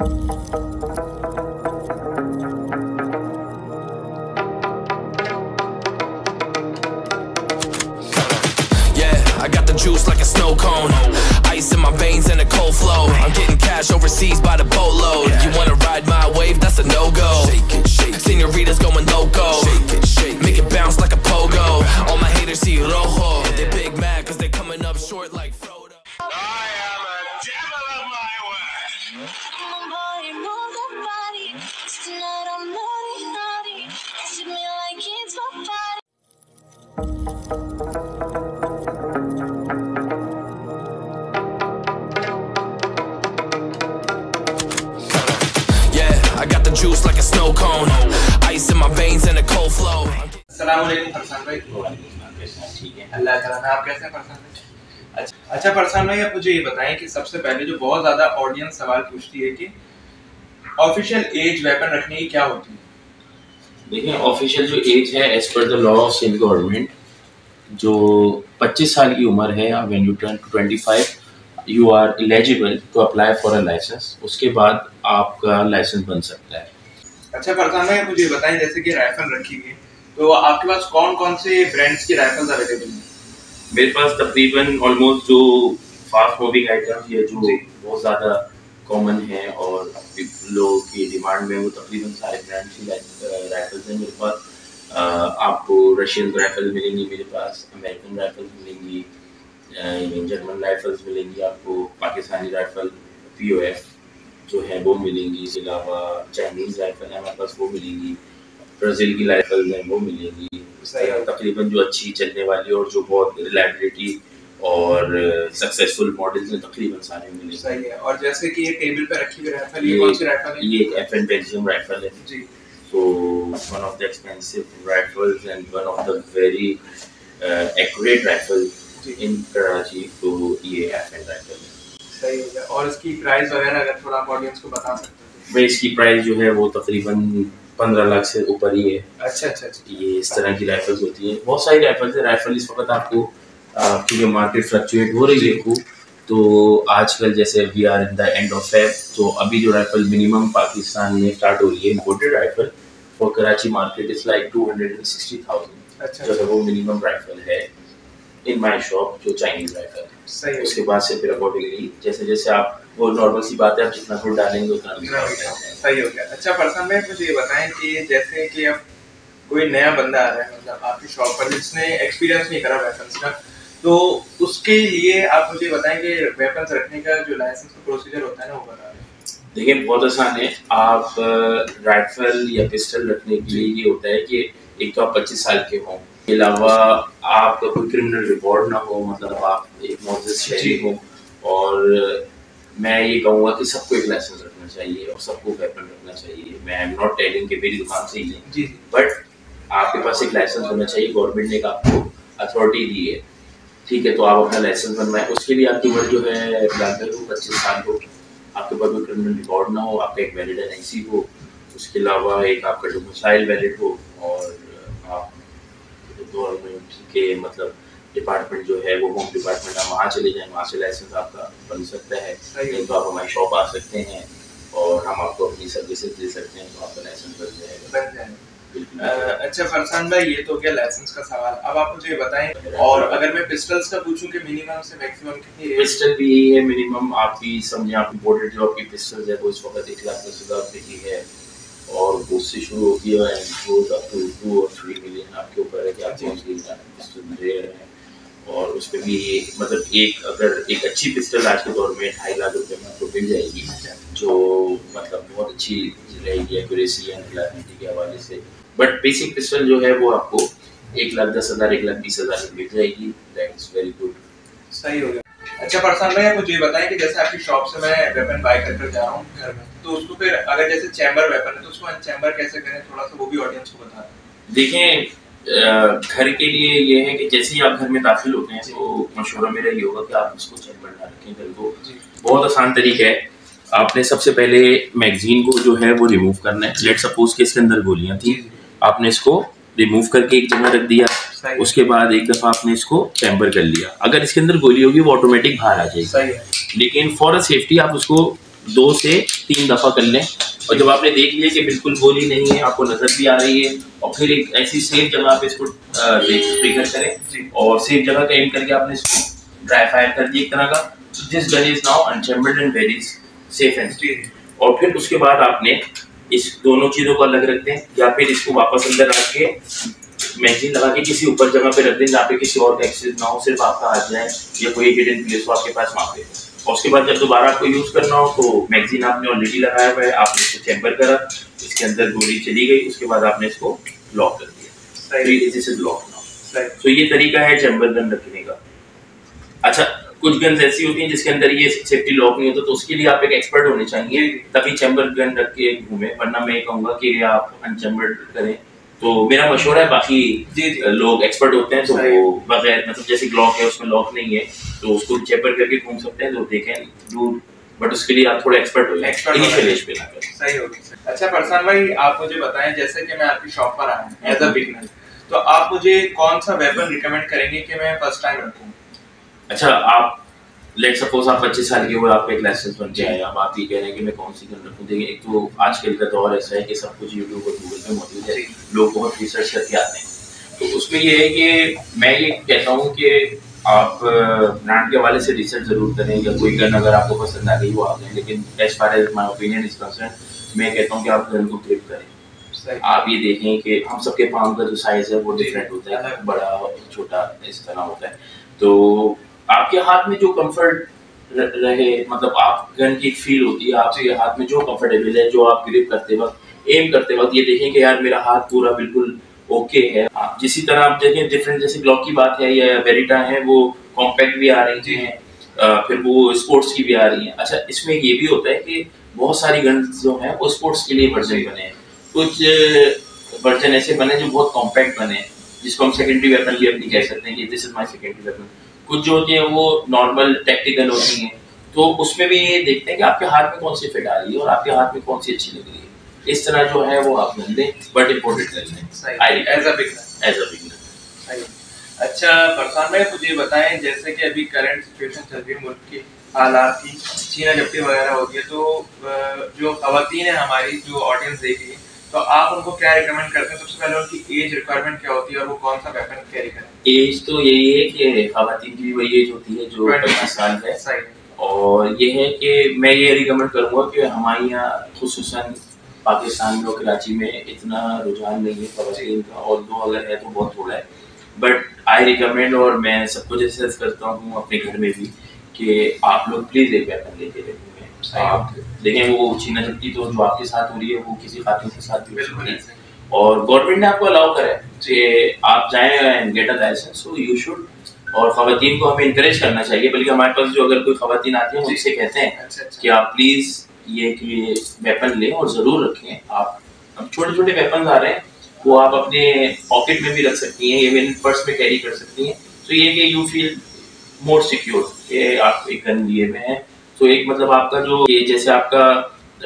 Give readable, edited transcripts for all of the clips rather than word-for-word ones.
I got the juice like a snow cone, ice in my veins and a cold flow. I'm getting cash overseas by the boatload. You wanna ride my wave? That's a no-go. Senoritas going loco, make it bounce like a pogo. All my haters see rojo, they big mad cause they coming up short like Frodo. I am a devil of my word. Move the body. Tonight I'm naughty, naughty. Treat me like it's my party. I got the juice like a snow cone, ice in my veins and a cold flow. अस्सलाम वालेकुम फरसान भाई। ठीक है, अल्लाह का नाम। आप कैसे हैं फरसान भाई? अच्छा फरसान भाई, आप मुझे ये बताएं कि सबसे पहले जो बहुत ज़्यादा ऑडियंस सवाल पूछती है कि ऑफिशियल एज वेपन रखने की क्या होती है? देखिए, ऑफिशियल जो एज है as per the law of Sindh government, जो 25 साल की उम्र है, when you turn 25 you are eligible to apply for a license. उसके बाद आपका लाइसेंस बन सकता है। अच्छा फरसान भाई, मुझे बताएं जैसे कि राइफल रखी हुई है, तो आपके पास कौन कौन से ब्रांड्स की राइफल्स अवेलेबल हैं? मेरे पास तकरीबन ऑलमोस्ट जो फास्ट मूविंग आइटम्स या जो बहुत ज़्यादा कॉमन है और लोगों की डिमांड में, वो तकरीबन सारे ब्रांड्स की राइफल्स हैं मेरे पास। आपको रशियन राइफल मिलेंगी मेरे पास, अमेरिकन राइफल्स मिलेंगी, जर्मन राइफल्स मिलेंगी, आपको पाकिस्तानी राइफल POF जो है वो मिलेंगी। इसके अलावा चाइनीज़ राइफल है हमारे पास, वो मिलेंगी। ब्राज़ील की राइफल्स हैं वो मिलेंगी। तकरीबन जो अच्छी चलने वाली और जो बहुत रिलायबिलिटी और सक्सेसफुल मॉडल्स हैं तकरीबन सारे मिलेंगे। सही है। और जैसे कि ये टेबल पे रखी हुई राइफल, ये कौन सी राइफल है? ये एक FN बेल्जियम राइफल है जी। So one of the expensive rifles and one of the very accurate rifles in Karachi, तो ये FN राइफल है। सही है। और इसकी प्राइस वगैरह अगर थोड़ा आप ऑडियंस को बता सकते हैं? भाई, इसकी प्राइस जो है वो तकरीबन 15 लाख से ऊपर ही है। अच्छा। ये इस तरह की राइफल्स होती हैं। बहुत सारी राइफल्स है। राइफल इस वक्त आपको क्योंकि मार्केट फ्लक्चुएट हो रही है, तो आजकल जैसे we are in the end of Feb, तो अभी जो राइफल मिनिमम पाकिस्तान में स्टार्ट हो रही है imported rifle for Karachi market is like 260,000। अच्छा। जो है वो मिनिमम राइफल है इन माय शॉप, जो चाइनीज राइफल है। सही है। उसके बाद से फिर अकॉर्डिंगली जैसे जैसे आप, वो नॉर्मल सी बात है, आप जितना फुट डालेंगे उतना सही हो गया। अच्छा फरसान भाई, मुझे ये बताएं कि जैसे कि अब कोई नया बंदा आ रहा है, मतलब आपकी शॉप पर, जिसने एक्सपीरियंस नहीं करा वेपन्स का, तो उसके लिए आप मुझे बताएं कि वेपन्स रखने का जो लाइसेंस का प्रोसीजर होता है ना, वो बता दें। देखिए, बहुत आसान है। आप राइफल या पिस्टल रखने के लिए ये होता है कि एक तो आप 25 साल के हों, के अलावा आपका कोई क्रिमिनल रिकॉर्ड ना हो, मतलब आप एक मौजूद शहरी हो। और मैं ये कहूँगा कि सबको एक लाइसेंस रखना चाहिए और सबको वेपन रखना चाहिए। मैं आई एम नॉट टेलिंग कि मेरी दुकान से ही है, बट आपके पास एक लाइसेंस होना चाहिए। गवर्नमेंट ने आपको अथॉरिटी दी है, ठीक है, तो आप अपना लाइसेंस बनवाएं। उसके लिए आपकी उम्र जो है लागत हो 25 साल हो, आपके पास कोई क्रिमिनल रिकॉर्ड ना हो, आपका एक वैलिड NIC हो, उसके अलावा एक आपका डोमिसाइल वैलिड हो, और आप गवर्नमेंट के मतलब डिपार्टमेंट जो है वो होम डिपार्टमेंट, आप वहाँ चले जाएं, वहाँ से लाइसेंस आपका बन सकता है। नहीं तो आप हमारी शॉप आ सकते हैं और हम आपको अपनी सर्विसेज दे सकते हैं, तो आपका लाइसेंस बन जाएगा। अच्छा फरसान भाई, ये तो क्या लाइसेंस का सवाल। अब आप मुझे बताएं, और अगर मैं पिस्टल्स का पूछूं कि मिनिमम से मैक्सिमम कितनी? पिस्टल भी यही है मिनिमम। आप भी समझे, आप इम्पोर्टेड जो आपकी पिस्टल है वो इस वक्त 1,10,000 रुपये की है, और उससे शुरू होती है अप टू 2 और 3 मिलियन। आपके ऊपर है कि आप कौन सी पिस्टल ले रहे हैं। और उस पर भी मतलब अगर एक अच्छी पिस्टल आज के दौर में 2.5 लाख रुपये में आपको मिल जाएगी, जो मतलब बहुत अच्छी रहेगी एक्यूरेसी एंड रिलायबिलिटी के हवाले से। बट बेसिक पिस्टल जो है वो आपको 1,10,000 1,20,000 में मिल जाएगी। That's very good. सही हो गया। अच्छा फरसान भाई, आप मुझे बताएं कि जैसे आपकी शॉप से मैं वेपन बाय कर जा रहा हूँ घर में, तो उसको फिर अगर जैसे चैम्बर वेपन है तो उसको अनचैम्बर कैसे करें, थोड़ा सा वो भी ऑडियंस को बता दें। देखें, घर के लिए ये है कि जैसे ही आप घर में दाखिल होते हैं तो मशवरा मेरा ये होगा कि आप इसको चैम्बर ना रखें। घर को बहुत आसान तरीका है। आपने सबसे पहले मैगजीन को जो है वो रिमूव करना है। लेट सपोज के इसके अंदर गोलियां थी, आपने इसको रिमूव करके एक जगह रख दिया, उसके बाद एक दफ़ा आपने इसको चैम्बर कर लिया। अगर इसके अंदर गोली होगी वो ऑटोमेटिक बाहर आ जाएगी, लेकिन फॉर अ सेफ्टी आप उसको 2 से 3 दफ़ा कर लें। और जब आपने देख लिया कि बिल्कुल गोली नहीं है, आपको नज़र भी आ रही है, और फिर एक ऐसी सेफ जगह पे इसको ट्रिगर करें और सेफ जगह का एम करके आपने इसको ड्राई फायर कर दिया एक तरह का। This gun is now unchambered and very safe and steady. और फिर उसके बाद आपने इस दोनों चीज़ों को अलग रखते हैं, या फिर इसको वापस अंदर रख के मैगजीन लगा के किसी ऊपर जगह पे रख दें जहाँ पे किसी और का एक्सेस ना हो, सिर्फ आपका आ जाए या कोई हिडन प्लेस हो आपके पास वहाँ पे। और उसके बाद जब दोबारा आपको यूज़ करना हो तो मैगजीन आपने ऑलरेडी लगाया हुआ है, आपने इसको चैम्बर करा, इसके अंदर गोली चली गई, उसके बाद आपने इसको लॉक कर दिया। This is lock now. तो ये तरीका है चैम्बर गन रखने का। अच्छा, कुछ गन्स ऐसी होती हैं जिसके अंदर ये सेफ्टी लॉक नहीं होता, तो उसके लिए आप एक एक्सपर्ट होने चाहिए, तभी चैम्बर गन रख के घूमे, वरना मैं कहूँगा कि आप अनचैम्बर्ड करें। तो मेरा मशवरा है, बाकी लोग एक्सपर्ट होते हैं तो वो बगैर मतलब जैसे ग्लॉक है उसमें लॉक नहीं है तो उसको चैम्बर करके घूम सकते हैं, तो देखें दूर, बट उसके लिए आप थोड़ा एक्सपर्ट हो जाए, इनिशियल एज पे ना करें। सही होगा। अच्छा फरसान भाई, आप मुझे बताएं, जैसे कि मैं आपकी शॉप पर आया हूं एज अ बिगिनर, तो आप मुझे कौन सा वेपन रिकमेंड करेंगे कि मैं फर्स्ट टाइम रखूं? अच्छा, आप लेट सपोज आप 25 साल के हो, आपका एक लाइसेंस बन के आए, अब आप ये कह रहे हैं कि मैं कौन सी गन रखूं। देखिए, एक तो आजकल का दौर ऐसा है कि सब कुछ यूट्यूब और गूगल पे मौजूद है, लोग बहुत रिसर्च करके आते हैं, तो उसमें ये है कि मैं ये कहता हूँ कि आप ब्रांड के हवाले से रिसर्च जरूर करें, या कोई गन अगर आपको पसंद आ गई वो आ गए, लेकिन as far as my opinion is concern मैं कहता हूँ कि आप गन को ग्रिप करें। आप ये देखें कि हम सबके पाम का जो साइज है वो डिफरेंट होता है, बड़ा छोटा इस तरह होता है, तो आपके हाथ में जो कंफर्ट रहे, मतलब आप गन की फील होती है, आपके हाथ में जो कंफर्टेबल है, जो आप ग्रिप करते वक्त एम करते वक्त ये देखें कि यार मेरा हाथ पूरा बिल्कुल ओके है। आप जिसी तरह आप देखें डिफरेंट, जैसे ग्लॉक की बात है या वेरिटा है, वो कॉम्पैक्ट भी आ रही हैं, फिर वो स्पोर्ट्स की भी आ रही हैं। अच्छा, इसमें ये भी होता है कि बहुत सारी गन्स जो हैं वो स्पोर्ट्स के लिए वर्जन बने हैं, कुछ वर्जन ऐसे बने जो बहुत कॉम्पैक्ट बने हैं, जिसको हम सेकेंडरी वेपन भी अपनी कह सकते हैं कि this is my secondary weapon. कुछ जो होती हैं वो नॉर्मल टैक्टिकल होती हैं, तो उसमें भी ये देखते हैं कि आपके हाथ में कौन सी फिट आ रही है और आपके हाथ में कौन सी अच्छी लग रही है। इस तरह जो है वो आप लें, बट इम्पोर्टेंट कर लें एज अ बिगिनर। अच्छा फरसान भाई, मुझे बताएं, जैसे कि अभी करंट सिचुएशन चल रही है मुल्क की हालात की, छीना झपटी वगैरह होती है, तो जो खवातीन है हमारी जो ऑडियंस देख रही है, तो आप उनको क्या रिकमेंड करते हैं? सबसे पहले उनकी एज रिक्वायरमेंट क्या होती है और वो कौन सा वेपन कैरी करें? एज तो यही है कि खवातीन की वही एज होती है जो 25 साल है। सही। और ये है कि मैं ये रिकमेंड करूँगा कि हमारे यहाँ खुसूसन पाकिस्तान में और कराची में इतना रुझान नहीं है खवातीन का, और दो अगर है तो बहुत थोड़ा है, बट आई रिकमेंड, और मैं सबको सजेस्ट करता हूँ अपने घर में भी, कि आप लोग प्लीज़ एक वेपन लेके रखें। आप देखें, वो छीना झपटी तो जो आपके साथ हो रही है वो किसी खातून के साथ भी हो सकती है, और गवर्नमेंट ने आपको अलाउ करा है कि आप जाएं and get a license, so you should. और खवातीन को हमें इंकरेज करना चाहिए, बल्कि हमारे पास जो अगर कोई खवातीन आती है उनसे कहते हैं कि आप प्लीज़ ये वेपन लें और ज़रूर रखें। आप अब छोटे छोटे वेपन आ रहे हैं, वो आप अपने पॉकेट में भी रख सकती हैं, इवन पर्स में कैरी कर सकती हैं, तो ये कि यू फील मोर सिक्योर कि आप एक गन लिए हुए हैं। तो एक मतलब आपका जो ये जैसे आपका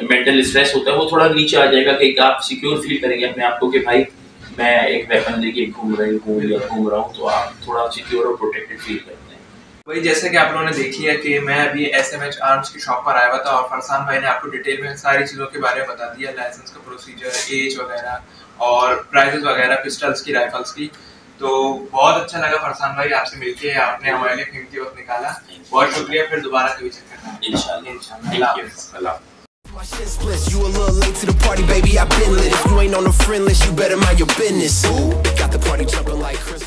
मेंटल स्ट्रेस होता है वो थोड़ा नीचे आ जाएगा, कि आप सिक्योर फील करेंगे अपने आप को कि भाई मैं एक वेपन लेके घूम रही हूँ या घूम रहा हूँ, तो आप थोड़ा सिक्योर और प्रोटेक्टेड फील करते हैं। वही जैसे कि आप लोगों ने देख लिया कि मैं अभी SMH आर्म्स की शॉप पर आया हुआ था, और फरसान भाई ने आपको डिटेल में सारी चीज़ों के बारे में बता दिया, लाइसेंस का प्रोसीजर, एज वगैरह और प्राइजेस वगैरह, पिस्टल्स की, राइफल्स की। तो बहुत अच्छा लगा फरसान भाई आपसे मिलके, आपने हमारे लिए कीमती वक्त निकाला, बहुत शुक्रिया। फिर दोबारा कभी चक्कर लगाएंगे इंशाल्लाह। My shit splits, you a little late to the party, baby, I've been lit. If you ain't on the friend list, you better mind your business. Got the party jumping like Christmas.